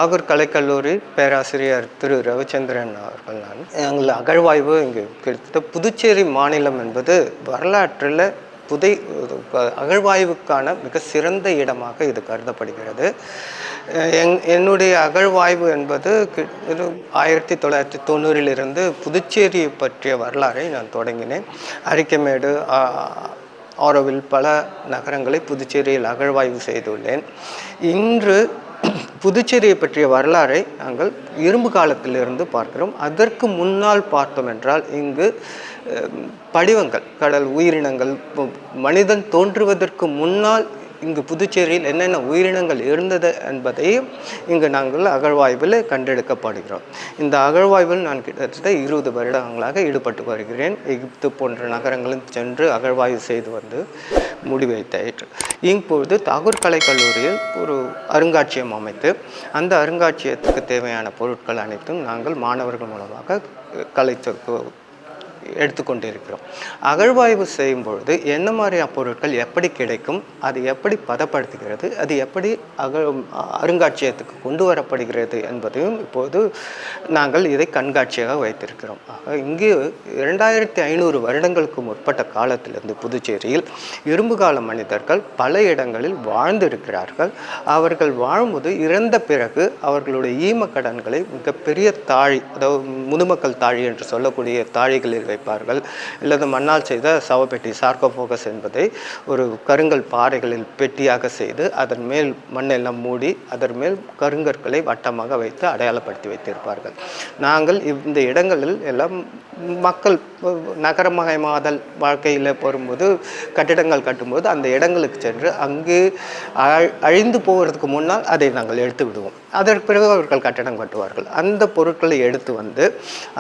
தாகூர் கலைக்கல்லூரி பேராசிரியர் திரு ரவிச்சந்திரன் அவர்கள். எங்கள் அகழ்வாய்வு இங்கு கிட்டத்தட்ட புதுச்சேரி மாநிலம் என்பது வரலாற்றில் அகழ்வாய்வுக்கான மிக சிறந்த இடமாக இது கருதப்படுகிறது. என்னுடைய அகழ்வாய்வு என்பது 1990 புதுச்சேரி பற்றிய வரலாறை நான் தொடங்கினேன். அரிக்கமேடு, ஆரோவில் பல நகரங்களை புதுச்சேரியில் அகழ்வாய்வு செய்துள்ளேன். இன்று புதுச்சேரியை பற்றிய வரலாறை நாங்கள் இரும்பு காலத்திலிருந்து பார்க்கிறோம். அதற்கு முன்னால் பார்த்தோம் என்றால் இங்கு படிவங்கள், கடல் உயிரினங்கள், மனிதன் தோன்றுவதற்கு முன்னால் இங்கு புதுச்சேரியில் என்னென்ன உயிரினங்கள் இருந்தது என்பதையும் இங்கு நாங்கள் அகழ்வாய்வில் கண்டெடுக்கப்படுகிறோம். இந்த அகழ்வாய்வில் நான் கிட்டத்தட்ட 20 வருடங்களாக ஈடுபட்டு வருகிறேன். எகிப்து போன்ற நகரங்களும் சென்று அகழ்வாய்வு செய்து வந்து முடிவைத்தாயிற்று. இப்பொழுது தாகூர் கலைக்கல்லூரியில் ஒரு அருங்காட்சியகம் அமைத்து அந்த அருங்காட்சியகத்துக்கு தேவையான பொருட்கள் அனைத்தும் நாங்கள் மாணவர்கள் மூலமாக எடுத்துக்கொண்டு இருக்கிறோம். அகழ்வாய்வு செய்யும் பொழுது என்ன மாதிரியான பொருட்கள் எப்படி கிடைக்கும், அது எப்படி பதப்படுத்துகிறது, அது எப்படி அருங்காட்சியகத்துக்கு கொண்டு வரப்படுகிறது என்பதையும் இப்போது நாங்கள் இதை கண்காட்சியாக வைத்திருக்கிறோம். இங்கு 2500 வருடங்களுக்கு முற்பட்ட காலத்திலிருந்து புதுச்சேரியில் இரும்பு கால மனிதர்கள் பல இடங்களில் வாழ்ந்திருக்கிறார்கள். அவர்கள் வாழும்போது இறந்த பிறகு அவர்களுடைய ஈமக்கடன்களை மிகப்பெரிய தாழி, அதாவது முதுமக்கள் தாழி என்று சொல்லக்கூடிய தாழிகளில் வைப்பார்கள். இல்லது மண்ணால் செய்த சவப்பெட்டி, சார்கோபோகஸ் என்பதை ஒரு கருங்கல் பாறைகளில் பெட்டியாக செய்து அதன் மேல் மண்ணெல்லாம் மூடி அதன் மேல் கருங்கற்களை வட்டமாக வைத்து அடையாளப்படுத்தி வைத்திருப்பார்கள். நாங்கள் இந்த இடங்களில் எல்லாம் மக்கள் நகரமயமாதல் வாழ்க்கையில் போகும்போது கட்டிடங்கள் கட்டும்போது அந்த இடங்களுக்கு சென்று அங்கு அழிந்து போவதற்கு முன்னால் அதை நாங்கள் எடுத்து விடுவோம். அதற்கு பிறகு அவர்கள் கட்டிடம் கட்டுவார்கள். அந்த பொருட்களை எடுத்து வந்து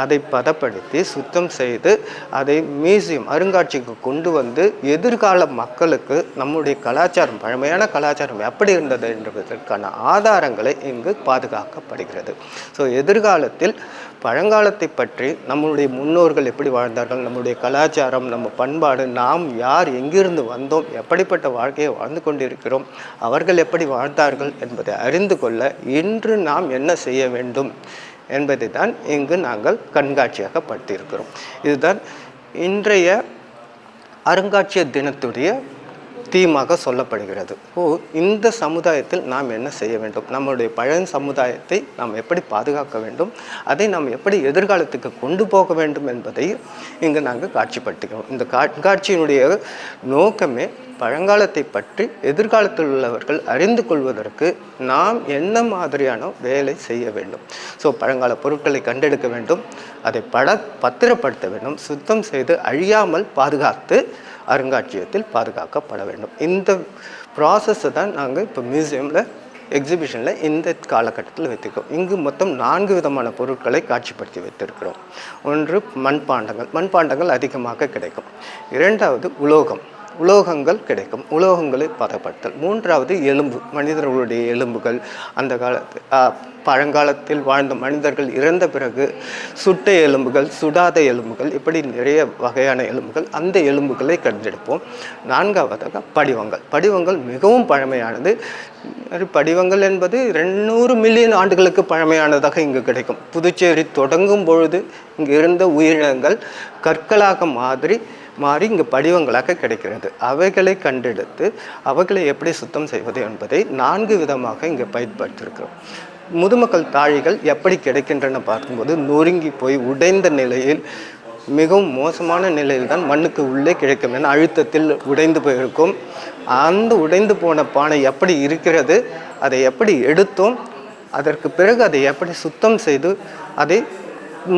அதை பதப்படுத்தி சுத்தம் செய்து அதை மியூசியம், அருங்காட்சிக்கு கொண்டு வந்து எதிர்கால மக்களுக்கு நம்முடைய கலாச்சாரம், பழமையான கலாச்சாரம் எப்படி இருந்தது என்பதற்கான ஆதாரங்களை இங்கு பாதுகாக்கப்படுகிறது. ஸோ எதிர்காலத்தில் பழங்காலத்தை பற்றி நம்முடைய முன்னோர்கள் எப்படி வாழ்ந்தார்கள், நம்முடைய கலாச்சாரம், நம்ம பண்பாடு, நாம் யார், எங்கிருந்து வந்தோம், எப்படிப்பட்ட வாழ்க்கையை வாழ்ந்து கொண்டிருக்கிறோம், அவர்கள் எப்படி வாழ்ந்தார்கள் என்பதை அறிந்து கொள்ள இன்று நாம் என்ன செய்ய வேண்டும் என்பதை தான் இங்கு நாங்கள் கண்காட்சியாக படுத்தியிருக்கிறோம். இதுதான் இன்றைய அருங்காட்சியக தினத்துடைய தீமாக சொல்லப்படுகிறது. இந்த சமுதாயத்தில் நாம் என்ன செய்ய வேண்டும், நம்முடைய பழைய சமுதாயத்தை நாம் எப்படி பாதுகாக்க வேண்டும், அதை நாம் எப்படி எதிர்காலத்துக்கு கொண்டு போக வேண்டும் என்பதை இங்கு நாங்கள் காட்சிப்படுத்துகிறோம். இந்த காட்சியினுடைய நோக்கமே பழங்காலத்தை பற்றி எதிர்காலத்தில் உள்ளவர்கள் அறிந்து கொள்வதற்கு நாம் என்ன மாதிரியான வேலை செய்ய வேண்டும். ஸோ பழங்கால பொருட்களை கண்டெடுக்க வேண்டும், அதை பத்திரப்படுத்த வேண்டும், சுத்தம் செய்து அழியாமல் பாதுகாத்து அருங்காட்சியகத்தில் பாதுகாக்கப்பட வேண்டும். இந்த ப்ராசஸை தான் நாங்கள் இப்போ மியூசியமில் எக்ஸிபிஷனில் இந்த காலகட்டத்தில் வைத்திருக்கோம். இங்கு மொத்தம் 4 விதமான பொருட்களை காட்சிப்படுத்தி வைத்திருக்கிறோம். ஒன்று மண்பாண்டங்கள் அதிகமாக கிடைக்கும். 2வது உலோகங்கள் கிடைக்கும், உலோகங்களை பதப்படுத்தல். 3வது எலும்பு, மனிதர்களுடைய எலும்புகள், அந்த பழங்காலத்தில் வாழ்ந்த மனிதர்கள் இறந்த பிறகு சுட்ட எலும்புகள், சுடாத எலும்புகள், இப்படி நிறைய வகையான எலும்புகள், அந்த எலும்புகளை கண்டெடுப்போம். 4வதாக படிவங்கள் மிகவும் பழமையானது. படிவங்கள் என்பது 200 மில்லியன் ஆண்டுகளுக்கு பழமையானதாக இங்கு கிடைக்கும். புதுச்சேரி தொடங்கும் பொழுது இங்கு இருந்த உயிரினங்கள் கற்களாக மாறி இங்கு படிவங்களாக கிடைக்கிறது. அவைகளை கண்டெடுத்து அவைகளை எப்படி சுத்தம் செய்வது என்பதை 4 விதமாக இங்கே பயன்படுத்தியிருக்கிறோம். முதுமக்கள் தாழிகள் எப்படி கிடைக்கின்றன பார்க்கும்போது நொறுங்கி போய் உடைந்த நிலையில், மிகவும் மோசமான நிலையில் தான் மண்ணுக்கு உள்ளே கிடைக்கும். என அழுத்தத்தில் உடைந்து போயிருக்கும். அந்த உடைந்து போன பானை எப்படி இருக்கிறது, அதை எப்படி எடுத்தோம், அதற்கு பிறகு அதை எப்படி சுத்தம் செய்து அதை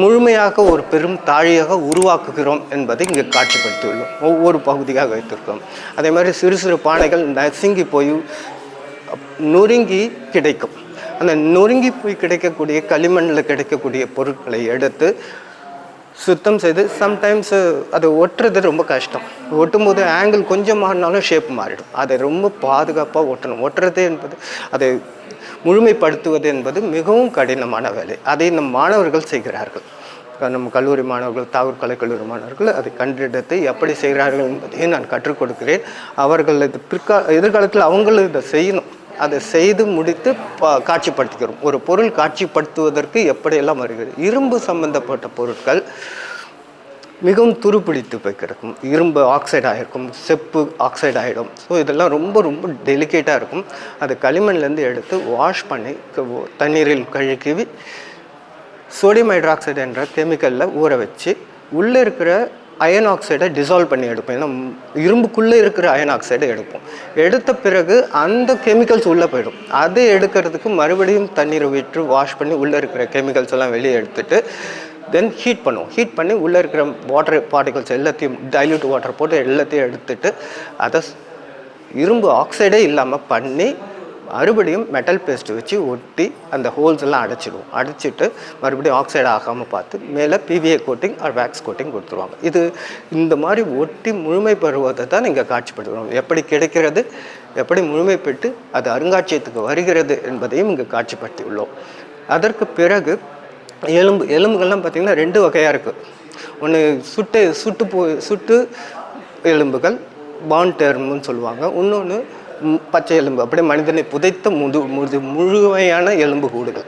முழுமையாக ஒரு பெரும் தாழியாக உருவாக்குகிறோம் என்பதை இங்கே காட்சிப்படுத்தியுள்ளோம். ஒவ்வொரு பகுதியாக வைத்திருக்கிறோம். அதே மாதிரி சிறு சிறு பானைகள் நசுங்கி போய் நொறுங்கி கிடைக்கும். அந்த நொறுங்கி போய் கிடைக்கக்கூடிய களிமண்ணில் கிடைக்கக்கூடிய பொருட்களை எடுத்து சுத்தம் செய்து, சம்டைம்ஸ் அதை ஒட்டுறது ரொம்ப கஷ்டம். ஒட்டும்போது ஆங்கிள் கொஞ்சம் மாறினாலும் ஷேப் மாறிடும். அதை ரொம்ப பாதுகாப்பாக ஒட்டுறது என்பது, அதை முழுமைப்படுத்துவது என்பது மிகவும் கடினமான வேலை. அதை நம் மாணவர்கள் செய்கிறார்கள். நம்ம கல்லூரி மாணவர்கள், தாகூர் கலைக்கல்லூரி மாணவர்கள் அதை கண்டெடுத்து எப்படி செய்கிறார்கள் என்பதையும் நான் கற்றுக் கொடுக்கிறேன். அவர்கள் எதிர்காலத்தில் அவங்களும் இதை செய்யணும். அதை செய்து முடித்து காட்சிப்படுத்துகிறோம். ஒரு பொருள் காட்சிப்படுத்துவதற்கு எப்படியெல்லாம் வருகிறது. இரும்பு சம்பந்தப்பட்ட பொருட்கள் மிகவும் துருப்பிடித்து போய் கிடக்கும். இரும்பு ஆக்சைடு ஆகிருக்கும், செப்பு ஆக்சைடு ஆகிடும். ஸோ இதெல்லாம் ரொம்ப ரொம்ப டெலிகேட்டாக இருக்கும். அது களிமண்லேருந்து எடுத்து வாஷ் பண்ணி தண்ணீரில் கழுவி சோடியம் ஹைட்ராக்சைடு என்ற கெமிக்கலில் ஊற வச்சு உள்ளே இருக்கிற அயன் ஆக்சைடை டிசால்வ் பண்ணி எடுப்போம். ஏன்னா இரும்புக்குள்ளே இருக்கிற அயன் ஆக்சைடை எடுப்போம். எடுத்த பிறகு அந்த கெமிக்கல்ஸ் உள்ளே போயிடும். அதை எடுக்கிறதுக்கு மறுபடியும் தண்ணீரை விட்டு வாஷ் பண்ணி உள்ளே இருக்கிற கெமிக்கல்ஸ் எல்லாம் வெளியே எடுத்துட்டு தென் ஹீட் பண்ணுவோம். ஹீட் பண்ணி உள்ளே இருக்கிற வாட்டர் பார்ட்டிகல்ஸ் எல்லாத்தையும் டைல்யூட் வாட்டர் போட்டு எல்லாத்தையும் எடுத்துட்டு அதை இரும்பு ஆக்சைடே இல்லாமல் பண்ணி மறுபடியும் மெட்டல் பேஸ்ட் வச்சு ஒட்டி அந்த ஹோல்ஸ் எல்லாம் அடைச்சிடுவோம். அடைச்சிட்டு மறுபடியும் ஆக்சைடு ஆகாமல் பார்த்து மேலே PVA coating or wax coating கொடுத்துருவாங்க. இது இந்த மாதிரி ஒட்டி முழுமை பெறுவதை தான் இங்கே காட்சிப்படுத்துகிறோம். எப்படி கிடைக்கிறது, எப்படி முழுமை பெற்று அது அருங்காட்சியகத்துக்கு வருகிறது என்பதையும் இங்கே காட்சிப்படுத்தி உள்ளோம். அதற்கு பிறகு எலும்புகள்லாம் பார்த்திங்கன்னா 2 வகையாக இருக்குது. ஒன்று சுட்டு எலும்புகள் பான் டெர்ம்னு சொல்லுவாங்க. இன்னொன்று பச்சை எலும்பு, அப்படியே மனிதனை புதைத்த முழுமையான எலும்பு கூடுகள்.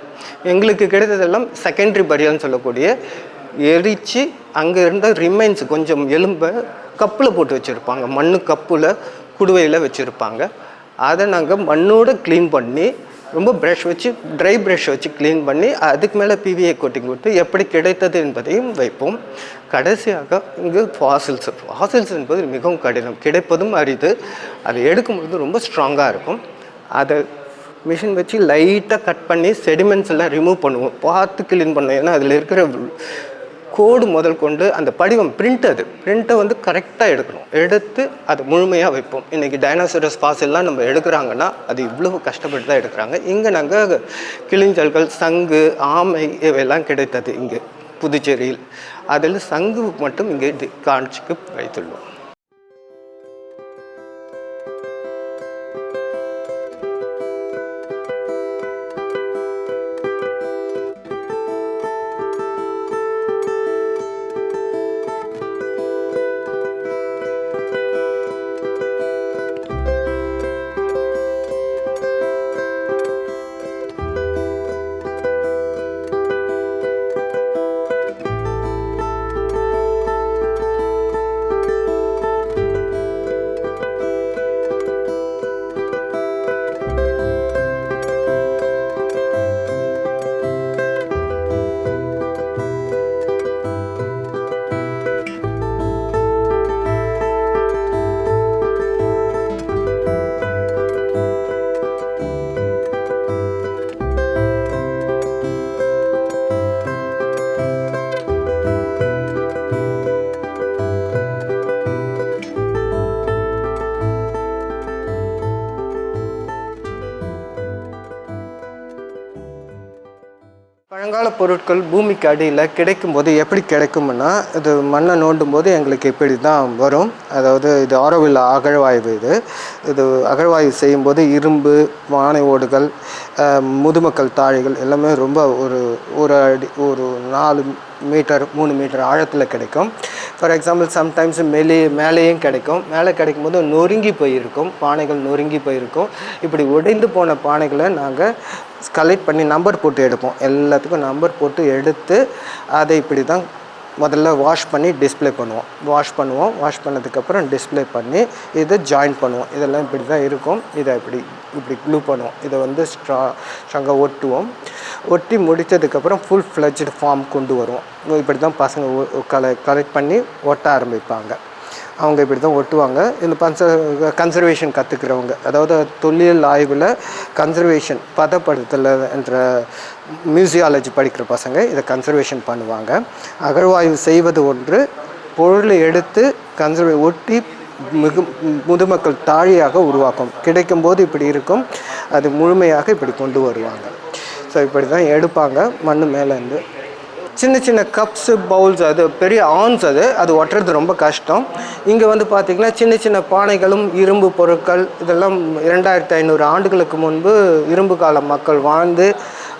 எங்களுக்கு கிடைத்ததெல்லாம் செகண்டரி பரியல்னு சொல்லக்கூடிய எரித்து அங்கே இருந்த ரிமைன்ஸ் கொஞ்சம் எலும்பை கப்பில் போட்டு வச்சுருப்பாங்க. மண்ணு கப்பில் குடுவையில் வச்சுருப்பாங்க. அதை நாங்கள் மண்ணோடு க்ளீன் பண்ணி ரொம்ப ட்ரை ப்ரஷ் வச்சு க்ளீன் பண்ணி அதுக்கு மேலே PVA கோட்டிங் கொடுத்து எப்படி கிடைத்தது என்பதையும் வைப்போம். கடைசியாக இங்கு ஃபாசில்ஸ் என்பது மிகவும் கடினம், கிடைப்பதும் அரிது. அதை எடுக்கும்பொழுது ரொம்ப ஸ்ட்ராங்காக இருக்கும். அதை மிஷின் வச்சு லைட்டாக கட் பண்ணி செடிமெண்ட்ஸ் எல்லாம் ரிமூவ் பண்ணுவோம். பார்த்து க்ளீன் பண்ணுவோம். ஏன்னா அதில் இருக்கிற கோடு முதல் கொண்டு அந்த படிவம் பிரிண்ட்டை வந்து கரெக்டாக எடுத்து அதை முழுமையாக வைப்போம். இன்றைக்கி டைனோசரஸ் ஃபாசில்லாம் நம்ம எடுக்கிறாங்கன்னா அது இவ்வளவு கஷ்டப்பட்டு தான் எடுக்கிறாங்க. இங்கே நாங்கள் கிளிஞ்சல்கள், சங்கு, ஆமை இவையெல்லாம் கிடைத்தது இங்கே புதுச்சேரியில். அதில் சங்கு மட்டும் இங்கே காட்சிக்கு வைத்துள்ளோம். பழங்கால பொருட்கள் பூமிக்கு அடியில் கிடைக்கும்போது எப்படி கிடைக்கும்னா, இது மண்ணை நோண்டும் போது எங்களுக்கு இப்படி தான் வரும். அதாவது இது ஆரோவில் அகழ்வாய்வு. இது அகழ்வாய்வு செய்யும்போது இரும்பு, பானை ஓடுகள், முதுமக்கள் தாழிகள் எல்லாமே ரொம்ப ஒரு அடி 4 மீட்டர் 3 மீட்டர் ஆழத்தில் கிடைக்கும். ஃபார் எக்ஸாம்பிள் சம்டைம்ஸ் மேலேயும் கிடைக்கும். மேலே கிடைக்கும் போது நொறுங்கி போயிருக்கும், பானைகள் நொறுங்கி போயிருக்கும். இப்படி உடைந்து போன பானைகளை நாங்கள் கலெக்ட் பண்ணி நம்பர் போட்டு எடுப்போம். எல்லாத்துக்கும் நம்பர் போட்டு எடுத்து அதை இப்படி தான் முதல்ல வாஷ் பண்ணி டிஸ்பிளே பண்ணுவோம். வாஷ் பண்ணதுக்கப்புறம் டிஸ்பிளே பண்ணி இதை ஜாயின் பண்ணுவோம். இதெல்லாம் இப்படி தான் இருக்கும். இதை இப்படி க்ளூ பண்ணுவோம். இதை வந்து ஸ்ட்ராங்காக ஒட்டுவோம். ஒட்டி முடித்ததுக்கப்புறம் ஃபுல் ஃப்ளெட்ஜ்டு ஃபார்ம் கொண்டு வருவோம். இப்படி தான் பசங்க கலெக்ட் பண்ணி ஒட்ட ஆரம்பிப்பாங்க. அவங்க இப்படி தான் ஒட்டுவாங்க. இந்த கன்சர்வேஷன் கற்றுக்கிறவங்க, அதாவது தொல்லியல் ஆய்வில் கன்சர்வேஷன் பதப்படுத்தல் என்ற மியூசியாலஜி படிக்கிற பசங்க இதை கன்சர்வேஷன் பண்ணுவாங்க. அகழ்வாய்வு செய்வது ஒன்று, பொருளை எடுத்து ஒட்டி முதுமக்கள் தாழியாக உருவாக்கும். கிடைக்கும்போது இப்படி இருக்கும், அது முழுமையாக இப்படி கொண்டு வருவாங்க. ஸோ இப்படி தான் எடுப்பாங்க மண் மேலேருந்து. சின்ன சின்ன கப்ஸு, பவுல்ஸ், அது பெரிய ஆன்ஸ், அது ஒட்டுறது ரொம்ப கஷ்டம். இங்கே வந்து பார்த்திங்கன்னா சின்ன சின்ன பானைகளும் இரும்பு பொருட்கள் இதெல்லாம் 2500 ஆண்டுகளுக்கு முன்பு இரும்பு கால மக்கள் வாழ்ந்து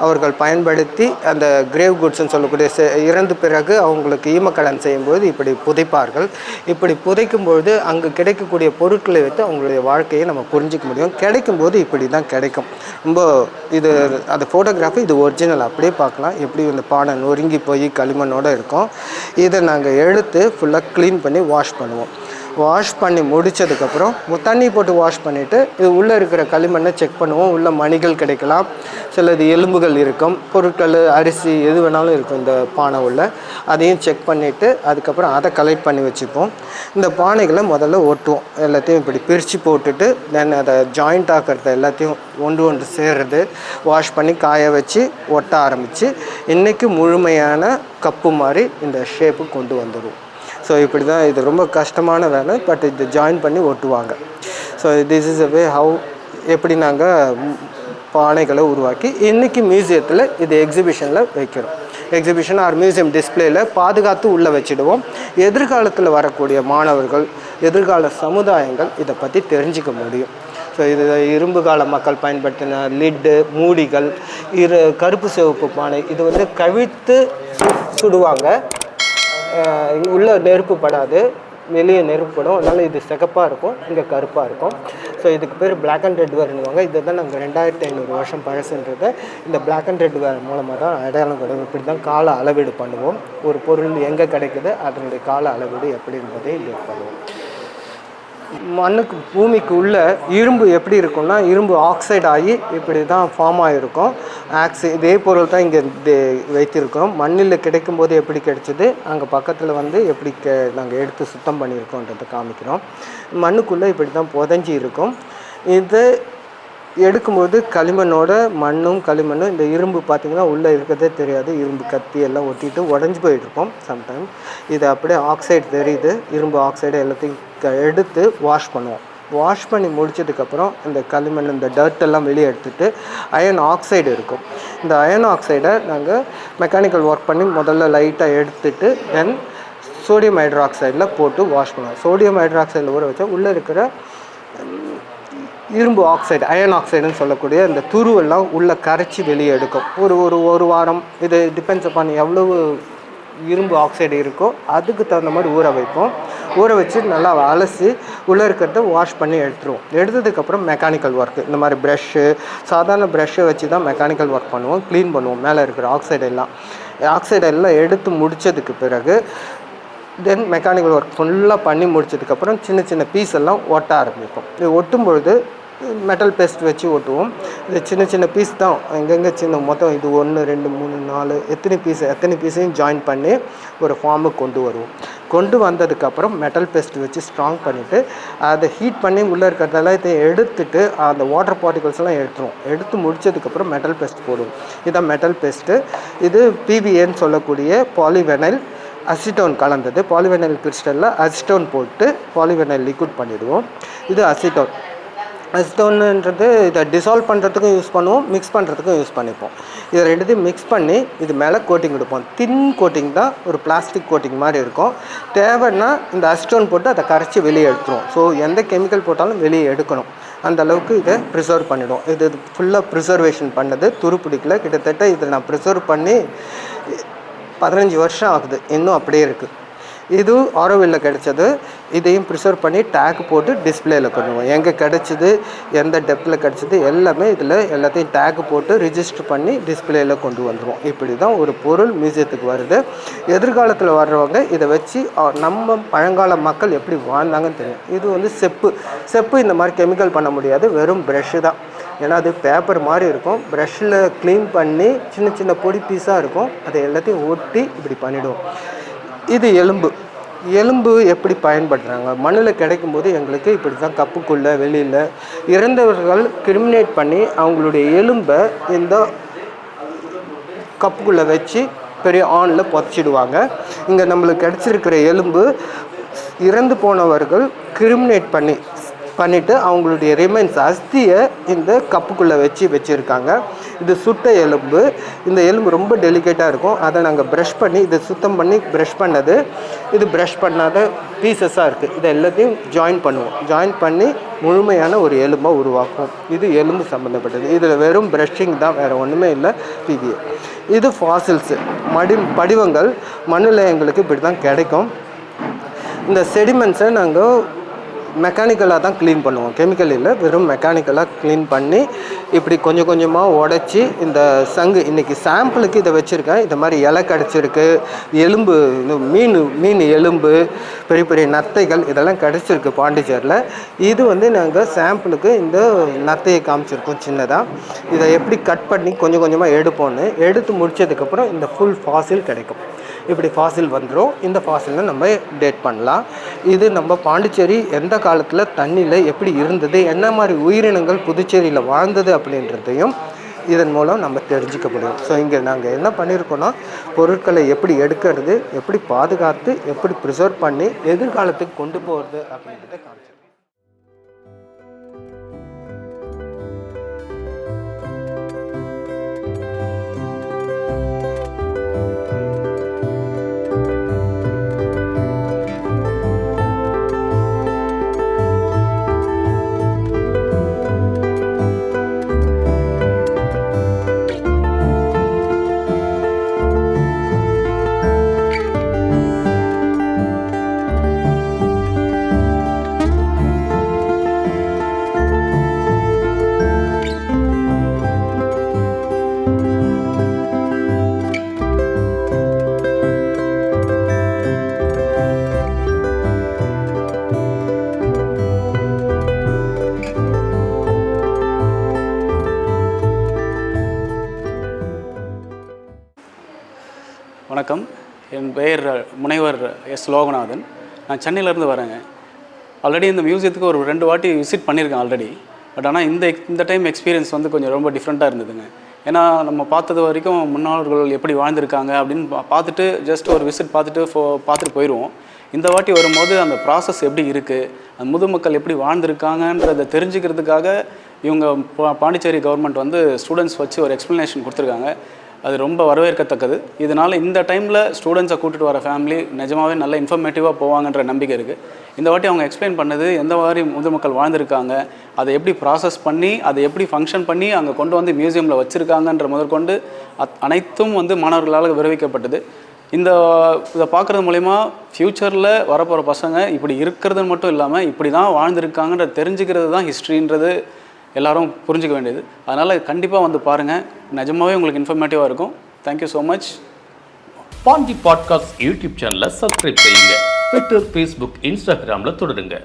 அவர்கள் பயன்படுத்தி அந்த கிரேவ் குட்ஸ்ன்னு சொல்லக்கூடிய இறந்த பிறகு அவங்களுக்கு ஈமக்கடன் செய்யும்போது இப்படி புதைப்பார்கள். இப்படி புதைக்கும்பொழுது அங்கு கிடைக்கக்கூடிய பொருட்களை வைத்து அவங்களுடைய வாழ்க்கையை நம்ம புரிஞ்சிக்க முடியும். கிடைக்கும்போது இப்படி தான் கிடைக்கும். ரொம்ப இது அந்த ஃபோட்டோகிராஃபி இது ஒரிஜினல் அப்படியே பார்க்கலாம். எப்படி இந்த பானை நொறுங்கி போய் களிமண்ணோடு இருக்கும். இதை நாங்கள் எடுத்து ஃபுல்லாக க்ளீன் பண்ணி வாஷ் பண்ணுவோம். வாஷ் பண்ணி முடித்ததுக்கப்புறம் தண்ணி போட்டு வாஷ் பண்ணிவிட்டு இது உள்ளே இருக்கிற களிமண்ணை செக் பண்ணுவோம். உள்ள மணிகள் கிடைக்கலாம், சிலது எலும்புகள் இருக்கும், பொருட்கள் அரிசி எது வேணாலும் இருக்கும் இந்த பானை உள்ள. அதையும் செக் பண்ணிவிட்டு அதுக்கப்புறம் அதை கலெக்ட் பண்ணி வச்சுப்போம். இந்த பானைகளை முதல்ல ஒட்டுவோம். எல்லாத்தையும் இப்படி பிரித்து போட்டுட்டு தென் அதை ஜாயிண்ட் ஆக்கிறது எல்லாத்தையும் ஒன்று சேர்றது, வாஷ் பண்ணி காய வச்சு ஒட்ட ஆரம்பித்து இன்றைக்கி முழுமையான கப்பு மாதிரி இந்த ஷேப்பு கொண்டு வந்துடுவோம். ஸோ இப்படி தான் இது ரொம்ப கஷ்டமான வேலை. பட் இது ஜாயின் பண்ணி ஒட்டுவாங்க. So this is a way how எப்படி நாங்கள் பானைகளை உருவாக்கி இன்றைக்கி மியூசியத்தில் இது எக்ஸிபிஷனில் வைக்கிறோம். எக்ஸிபிஷன் ஆர் மியூசியம் டிஸ்பிளேயில் பாதுகாத்து உள்ளே வச்சுடுவோம். எதிர்காலத்தில் வரக்கூடிய மாணவர்கள், எதிர்கால சமுதாயங்கள் இதை பற்றி தெரிஞ்சிக்க முடியும். ஸோ இது இரும்பு கால மக்கள் பயன்படுத்தின லிட்டு, மூடிகள், கருப்பு சிவப்பு பானை இது வந்து கவிழ்த்து சுடுவாங்க. உள்ளே நெருப்பு படாது, வெளியே நெருப்பு படும். அதனால் இது சிகப்பாக இருக்கும், இங்கே கருப்பாக இருக்கும். ஸோ இதுக்கு பேர் பிளாக் அண்ட் ரெட் வேர்னுவாங்க. இதை தான் நாங்கள் 2500 வருஷம் பழசுன்றதை இந்த பிளாக் அண்ட் ரெட் வேர் மூலமாக தான் அடையாளம் கிடைக்கும். இப்படி தான் கால அளவீடு பண்ணுவோம். ஒரு பொருள் எங்கே கிடைக்குது அதனுடைய கால அளவீடு எப்படி என்பதை இது பண்ணுவோம். மண்ணுக்கு பூமிக்கு உள்ள இரும்பு எப்படி இருக்கும்னா இரும்பு ஆக்சைடு ஆகி இப்படி தான் ஃபார்ம் ஆகிருக்கும். இதே பொருள் தான் இங்கே வைத்திருக்கோம். மண்ணில் கிடைக்கும் போது எப்படி கிடைச்சிது, அங்கே பக்கத்தில் வந்து எப்படி நாங்கள் எடுத்து சுத்தம் பண்ணியிருக்கோன்றதை காமிக்கிறோம். மண்ணுக்குள்ளே இப்படி தான் புதஞ்சி இருக்கும். இது எடுக்கும்போது களிமண்ணோட மண்ணும் களிமண்ணும் இந்த இரும்பு பார்த்திங்கன்னா உள்ளே இருக்கிறதே தெரியாது. இரும்பு கத்தி எல்லாம் ஒட்டிட்டு உடஞ்சி போயிட்டுருக்கோம் சம்டைம். இது அப்படியே ஆக்சைடு தெரியுது. இரும்பு ஆக்சைடு எல்லாத்தையும் எடுத்து வாஷ் பண்ணுவோம். வாஷ் பண்ணி முடிச்சதுக்கப்புறம் இந்த களிமண் இந்த டர்ட்டெல்லாம் வெளியே எடுத்துகிட்டு அயன் ஆக்சைடு இருக்கும். இந்த அயன் ஆக்சைடை நாங்கள் மெக்கானிக்கல் ஒர்க் பண்ணி முதல்ல லைட்டாக எடுத்துகிட்டு தென் சோடியம் ஹைட்ராக்சைடில் போட்டு வாஷ் பண்ணுவோம். சோடியம் ஹைட்ராக்சைடில் ஊற வச்சா உள்ளே இருக்கிற இரும்பு ஆக்சைடு, அயன் ஆக்சைடுன்னு சொல்லக்கூடிய இந்த துருவெல்லாம் உள்ளே கரைச்சி வெளியே எடுக்கும். ஒரு வாரம். இது டிபெண்ட்ஸ் அப்பான் எவ்வளவு இரும்பு ஆக்சைடு இருக்கோ அதுக்கு தகுந்த மாதிரி ஊற வைப்போம். ஊற வச்சு நல்லா அலசி உள்ளே இருக்கிறத வாஷ் பண்ணி எடுத்துருவோம். எடுத்ததுக்கப்புறம் மெக்கானிக்கல் ஒர்க்கு, இந்த மாதிரி ப்ரஷ்ஷு, சாதாரண ப்ரஷ்ஷை வச்சு தான் மெக்கானிக்கல் ஒர்க் பண்ணுவோம். க்ளீன் பண்ணுவோம் மேலே இருக்கிற ஆக்சைடெல்லாம் எடுத்து முடித்ததுக்கு பிறகு தென் மெக்கானிக்கல் ஒர்க் ஃபுல்லாக பண்ணி முடிச்சதுக்கப்புறம் சின்ன சின்ன பீஸ் எல்லாம் ஒட்ட ஆரம்பிப்போம். இது ஒட்டும் பொழுது மெட்டல் பேஸ்ட் வச்சு ஒட்டுவோம். இது சின்ன சின்ன பீஸ் தான், எங்கெங்கே சின்ன மொத்தம் இது 1 2 3 4 எத்தனை பீஸையும் ஜாயின் பண்ணி ஒரு ஃபார்முக்கு கொண்டு வருவோம். கொண்டு வந்ததுக்கப்புறம் மெட்டல் பேஸ்ட் வச்சு ஸ்ட்ராங் பண்ணிவிட்டு அதை ஹீட் பண்ணி உள்ளே இருக்கிறதெல்லாம் இதை எடுத்துட்டு அந்த வாட்டர் பார்ட்டிகல்ஸ்லாம் எடுத்துருவோம். எடுத்து முடிச்சதுக்கப்புறம் மெட்டல் பேஸ்ட் போடுவோம். இதுதான் மெட்டல் பேஸ்ட்டு. இது PVAன்னு சொல்லக்கூடிய பாலிவெனைல் அசிட்டோன் கலந்தது. பாலிவெனைல் கிறிஸ்டலில் அசிட்டோன் போட்டு பாலிவெனைல் லிக்விட் பண்ணிவிடுவோம். இது அசிட்டோன்ன்றது இதை டிசால்வ் பண்ணுறதுக்கும் யூஸ் பண்ணுவோம், மிக்ஸ் பண்ணுறதுக்கும் யூஸ் பண்ணிப்போம். இதை ரெண்டுத்தையும் மிக்ஸ் பண்ணி இது மேலே கோட்டிங் கொடுப்போம். தின் கோட்டிங் தான், ஒரு பிளாஸ்டிக் கோட்டிங் மாதிரி இருக்கும். தேவைன்னா இந்த அசிட்டோன் போட்டு அதை கரைச்சி வெளியே எடுத்துருவோம். ஸோ எந்த கெமிக்கல் போட்டாலும் வெளியே எடுக்கணும். அந்த அளவுக்கு இதை ப்ரிசர்வ் பண்ணிவிடும். இது ஃபுல்லாக ப்ரிசர்வேஷன் பண்ணது, துரு பிடிக்கல. கிட்டத்தட்ட இதை நான் ப்ரிசர்வ் பண்ணி 15 வருஷம் ஆகுது, இன்னும் அப்படியே இருக்குது. இது ஆரோவில்ல கிடைச்சது. இதையும் ப்ரிசர்வ் பண்ணி டேக் போட்டு டிஸ்பிளேயில் பண்ணுவோம். எங்கே கிடச்சிது, எந்த டெப்த்தில் கிடச்சிது எல்லாமே இதில் எல்லாத்தையும் டேக் போட்டு ரிஜிஸ்டர் பண்ணி டிஸ்பிளேயில் கொண்டு வந்துடுவோம். இப்படி தான் ஒரு பொருள் மியூசியத்துக்கு வருது. எதிர்காலத்தில் வர்றவங்க இதை வச்சு நம்ம பழங்கால மக்கள் எப்படி வாழ்ந்தாங்கன்னு தெரியும். இது வந்து செப்பு இந்த மாதிரி கெமிக்கல் பண்ண முடியாது, வெறும் ப்ரஷ்ஷு தான். ஏன்னா அது பேப்பர் மாதிரி இருக்கும். ப்ரஷ்ஷில் க்ளீன் பண்ணி சின்ன சின்ன பொடி பீஸாக இருக்கும், அதை எல்லாத்தையும் ஒட்டி இப்படி பண்ணிவிடுவோம். இது எலும்பு எப்படி பயன்படுத்துகிறாங்க, மண்ணில் கிடைக்கும்போது எங்களுக்கு இப்படி தான் கப்புக்குள்ளே வெளியில் இறந்தவர்கள் கிரிமினேட் பண்ணி அவங்களுடைய எலும்பை இந்த கப்புக்குள்ளே வச்சு பெரிய ஆனில் புதைச்சிடுவாங்க. இங்கே நம்மளுக்கு கிடச்சிருக்கிற எலும்பு இறந்து போனவர்கள் கிரிமினேட் பண்ணி பண்ணிவிட்டு அவங்களுடைய ரிமைன்ஸ் அஸ்தியை இந்த கப்புக்குள்ளே வச்சுருக்காங்க. இது சுட்ட எலும்பு. இந்த எலும்பு ரொம்ப டெலிகேட்டாக இருக்கும். அதை நாங்கள் ப்ரஷ் பண்ணி இதை சுத்தம் பண்ணி ப்ரஷ் பண்ணது, இது ப்ரஷ் பண்ணாத பீசஸாக இருக்குது. இதை எல்லாத்தையும் ஜாயின் பண்ணுவோம். ஜாயின் பண்ணி முழுமையான ஒரு எலும்பாக உருவாக்கும். இது எலும்பு சம்மந்தப்பட்டது. இதில் வெறும் ப்ரஷிங் தான், வேறு ஒன்றுமே இல்லை. பிவிஏ இது ஃபாசில்ஸு, படிவங்கள். மண்ணில் எங்களுக்கு இப்படி தான் கிடைக்கும். இந்த செடிமெண்ட்ஸை நாங்கள் மெக்கானிக்கலாக தான் க்ளீன் பண்ணுவோம், கெமிக்கல் இல்லை, வெறும் மெக்கானிக்கலாக க்ளீன் பண்ணி இப்படி கொஞ்சம் கொஞ்சமாக உடச்சி இந்த சங்கு இன்றைக்கி சாம்பிளுக்கு இதை வச்சுருக்கேன். இந்த மாதிரி இலை கிடச்சிருக்கு, எலும்பு, மீன் எலும்பு, பெரிய பெரிய நத்தைகள் இதெல்லாம் கிடச்சிருக்கு பாண்டிச்சேரியில். இது வந்து நாங்கள் சாம்பிளுக்கு இந்த நத்தையை காமிச்சிருக்கோம் சின்னதாக. இதை எப்படி கட் பண்ணி கொஞ்சம் கொஞ்சமாக எடுப்போன்னு, எடுத்து முடித்ததுக்கப்புறம் இந்த ஃபுல் ஃபாசில் கிடைக்கும். இப்படி ஃபாசில் வந்துடும். இந்த ஃபாசிலில் நம்ம டேட் பண்ணலாம். இது நம்ம பாண்டிச்சேரி எந்த காலத்தில் தண்ணியில் எப்படி இருந்தது, என்ன மாதிரி உயிரினங்கள் புதுச்சேரியில் வாழ்ந்தது அப்படின்றதையும் இதன் மூலம் நம்ம தெரிஞ்சுக்க முடியும். ஸோ இங்கே நாங்கள் என்ன பண்ணியிருக்கோன்னா, பொருட்களை எப்படி எடுக்கிறது, எப்படி பாதுகாத்து, எப்படி ப்ரிசர்வ் பண்ணி எதிர்காலத்துக்கு கொண்டு போகிறது அப்படின்றத காமிச்சிருக்கோம். வணக்கம், என் பெயர் முனைவர் எஸ் லோகநாதன். நான் சென்னையிலேருந்து வரேங்க. ஆல்ரெடி இந்த மியூசியத்துக்கு ஒரு 2 வாட்டி விசிட் பண்ணியிருக்கேன் ஆல்ரெடி. பட் ஆனால் இந்த டைம் எக்ஸ்பீரியன்ஸ் வந்து கொஞ்சம் ரொம்ப டிஃப்ரெண்ட்டாக இருந்ததுங்க. ஏன்னா நம்ம பார்த்தது வரைக்கும் முன்னோர்கள் எப்படி வாழ்ந்திருக்காங்க அப்படின்னு பார்த்துட்டு ஜஸ்ட் ஒரு விசிட் பார்த்துட்டு போயிடுவோம். இந்த வாட்டி வரும்போது அந்த ப்ராசஸ் எப்படி இருக்குது, அந்த முதுமக்கள் எப்படி வாழ்ந்திருக்காங்கன்றதை தெரிஞ்சுக்கிறதுக்காக இவங்க பாண்டிச்சேரி கவர்மெண்ட் வந்து ஸ்டூடெண்ட்ஸ் வச்சு ஒரு எக்ஸ்ப்ளனேஷன் கொடுத்துருக்காங்க. அது ரொம்ப வரவேற்கத்தக்கது. இதனால் இந்த டைமில் ஸ்டூடெண்ட்ஸை கூட்டிகிட்டு வர ஃபேமிலி நிஜமாகவே நல்ல இன்ஃபர்மேட்டிவாக போவாங்கன்ற நம்பிக்கை இருக்குது. இந்த வாட்டி அவங்க எக்ஸ்பிளைன் பண்ணது எந்த மாதிரி முதுமக்கள் வாழ்ந்திருக்காங்க, அதை எப்படி ப்ராசஸ் பண்ணி, அதை எப்படி ஃபங்க்ஷன் பண்ணி அங்கே கொண்டு வந்து மியூசியமில் வச்சுருக்காங்கன்ற முதற்கொண்டு அனைத்தும் வந்து மாணவர்களால் விவரிக்கப்பட்டது. இதை பார்க்குறது மூலிமா ஃப்யூச்சரில் வரப்போகிற பசங்க இப்படி இருக்கிறது மட்டும் இல்லாமல் இப்படி தான் வாழ்ந்திருக்காங்கன்ற தெரிஞ்சுக்கிறது தான் ஹிஸ்ட்ரின்றது எல்லாரும் புரிஞ்சுக்க வேண்டியது. அதனால் கண்டிப்பாக வந்து பாருங்கள், நிஜமாகவே உங்களுக்கு இன்ஃபர்மேட்டிவாக இருக்கும். Thank you so much. Pandi podcast YouTube சேனலை சப்ஸ்கிரைப் செய்யுங்க. ட்விட்டர், ஃபேஸ்புக், இன்ஸ்டாகிராமில் தொடருங்க.